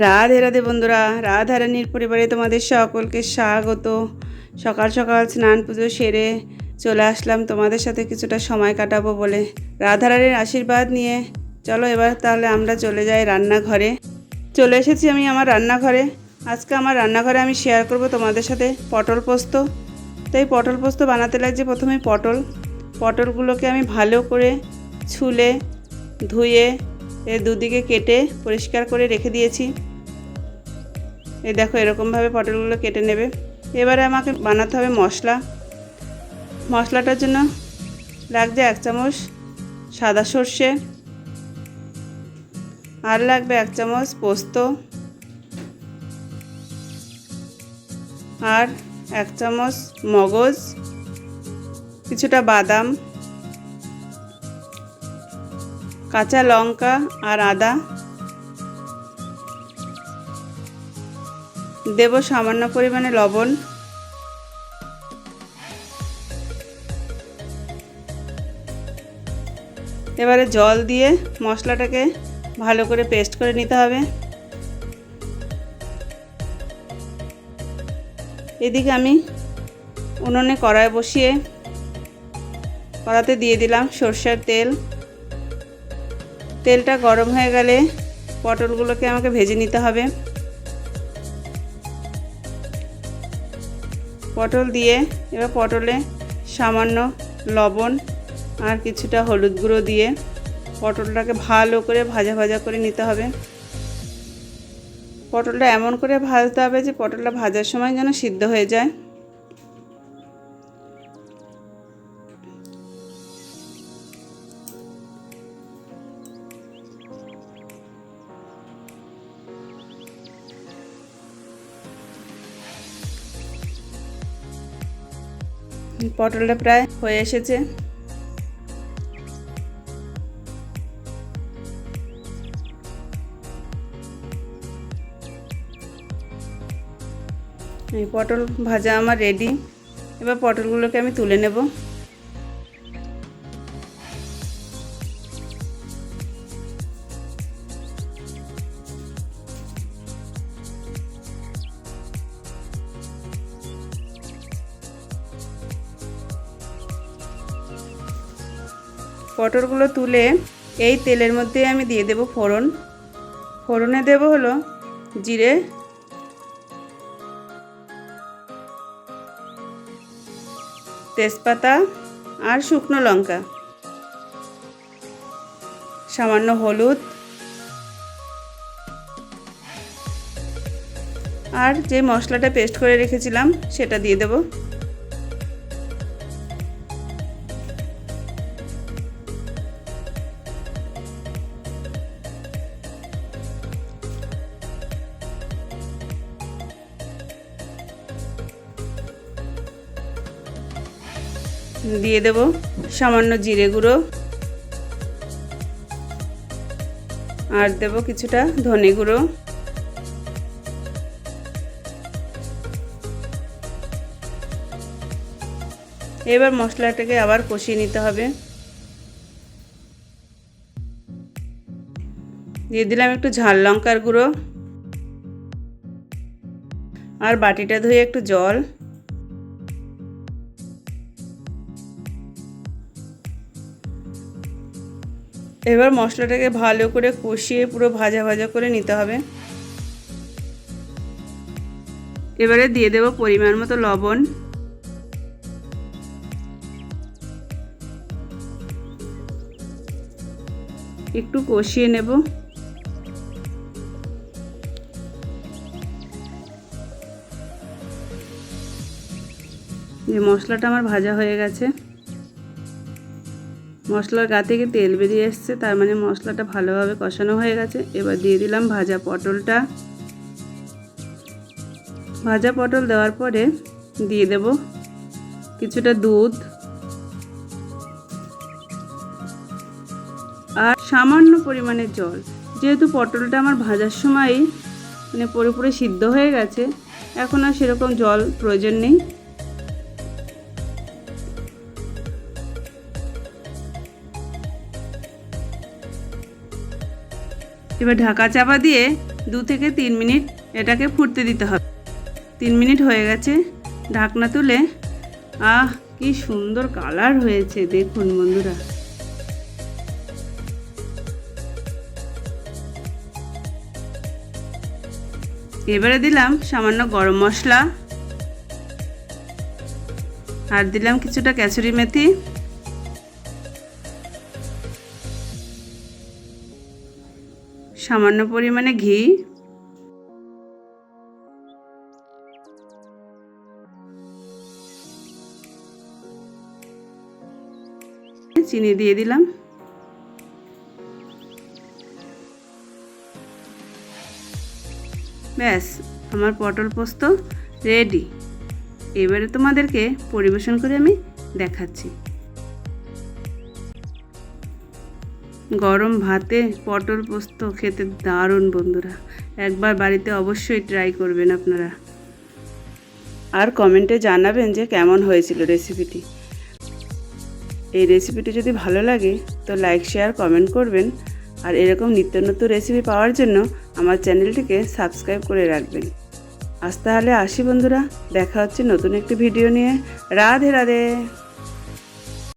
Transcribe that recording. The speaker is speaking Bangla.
রাধে রাধে বন্ধুরা, রাধারানীর পরিবারে তোমাদের সকলকে স্বাগত। সকাল সকাল স্নান পুজো সেরে চলে আসলাম তোমাদের সাথে কিছুটা সময় কাটাবো বলে। রাধারানীর আশীর্বাদ নিয়ে চলো এবার তাহলে আমরা চলে যাই রান্নাঘরে। চলে এসেছি আমি আমার রান্নাঘরে। আজকে আমার রান্নাঘরে আমি শেয়ার করব তোমাদের সাথে পটল পোস্ত। তো এই পটল পোস্ত বানাতে লাগছে প্রথমে পটলগুলোকে আমি ভালো করে ছুলে ধুয়ে এর দুদিকে কেটে পরিষ্কার করে রেখে দিয়েছি। এই দেখো এরকমভাবে পটলগুলো কেটে নেবে। এবারে আমাকে বানাতে হবে মশলাটার জন্য লাগছে 1 চামচ সাদা সর্ষে, আর লাগবে 1 চামচ পোস্ত, আর 1 চামচ মগজ, কিছুটা বাদাম, কাঁচা লঙ্কা আর আদা দেব, সামান্য পরিমাণে লবণ। এবারে জল দিয়ে মশলাটাকে ভালো করে পেস্ট করে নিতে হবে। এদিকে আমি উনুনে কড়াই বসিয়ে কড়াতে দিয়ে দিলাম সরষের তেল। তেলটা গরম হয়ে গেলে পটলগুলোকে আমাকে ভেজে নিতে হবে। পটল দিয়ে এবার পটলে সামান্য লবণ আর কিছুটা হলুদ গুঁড়ো দিয়ে পটলটাকে ভালো করে ভাজা করে নিতে হবে। পটলটা এমন করে ভাজতে হবে যে পটলটা ভাজার সময় যেন সিদ্ধ হয়ে যায়। পটলটা প্রায় হয়ে এসেছে। এই পটল ভাজা আমার রেডি। এবার পটলগুলোকে আমি তুলে নেব। পটলগুলো তুলে এই তেলের মধ্যে আমি দিয়ে দেব ফোড়নে দেব হলো জিরে, তেজপাতা আর শুকনো লঙ্কা, সামান্য হলুদ আর যে মশলাটা পেস্ট করে রেখেছিলাম সেটা দিয়ে দেব। দিয়ে দেব সামান্য জিরে গুঁড়ো আর দেব কিছুটা ধনে গুঁড়ো। এবার মশলাটাকে আবার কষিয়ে নিতে হবে। দিয়ে দিলাম একটু ঝাল লঙ্কার গুঁড়ো আর বাটিটা ধুয়ে একটু জল। এবার মশলাটাকে ভালো করে কষিয়ে পুরো ভাজা করে নিতে হবে। এবারে দিয়ে দেব পরিমাণ মতো লবণ। একটু কষিয়ে নেব। এই মশলাটা আমার ভাজা হয়ে গেছে। মশলার গা থেকে তেল বেরিয়ে এসছে, তার মানে মশলাটা ভালোভাবে কষানো হয়ে গেছে। এবার দিয়ে দিলাম ভাজা পটলটা। ভাজা পটল দেওয়ার পরে দিয়ে দেব কিছুটা দুধ আর সামান্য পরিমাণে জল। যেহেতু পটলটা আমার ভাজার সময় মানে পুরোপুরি সিদ্ধ হয়ে গেছে, এখন আর সেরকম জল প্রয়োজন নেই। এবার ঢাকা চাপা দিয়ে 2 থেকে 3 মিনিট এটাকে ফুটতে দিতে হবে। 3 মিনিট হয়ে গেছে, ঢাকনা তুলে কি সুন্দর কালার হয়েছে দেখুন বন্ধুরা। এবারে দিলাম সামান্য গরম মশলা, আর দিলাম কিছুটা কাসুরি মেথি, সামান্য পরিমাণে ঘি, চিনি দিয়ে দিলাম। ব্যাস, আমার পটল পোস্ত রেডি। এবারে তোমাদেরকে পরিবেশন করে আমি দেখাচ্ছি। গরম ভাতে পটল পোস্ত খেতে দারুণ বন্ধুরা, একবার বাড়িতে অবশ্যই ট্রাই করবেন আপনারা, আর কমেন্টে জানাবেন যে কেমন হয়েছিল রেসিপিটি। এই রেসিপিটি যদি ভালো লাগে তো লাইক, শেয়ার, কমেন্ট করবেন, আর এরকম নিত্য নতুন রেসিপি পাওয়ার জন্য আমার চ্যানেলটিকে সাবস্ক্রাইব করে রাখবেন। আজ তাহলে আসি বন্ধুরা, দেখা হচ্ছে নতুন একটি ভিডিও নিয়ে। রাধে রাধে।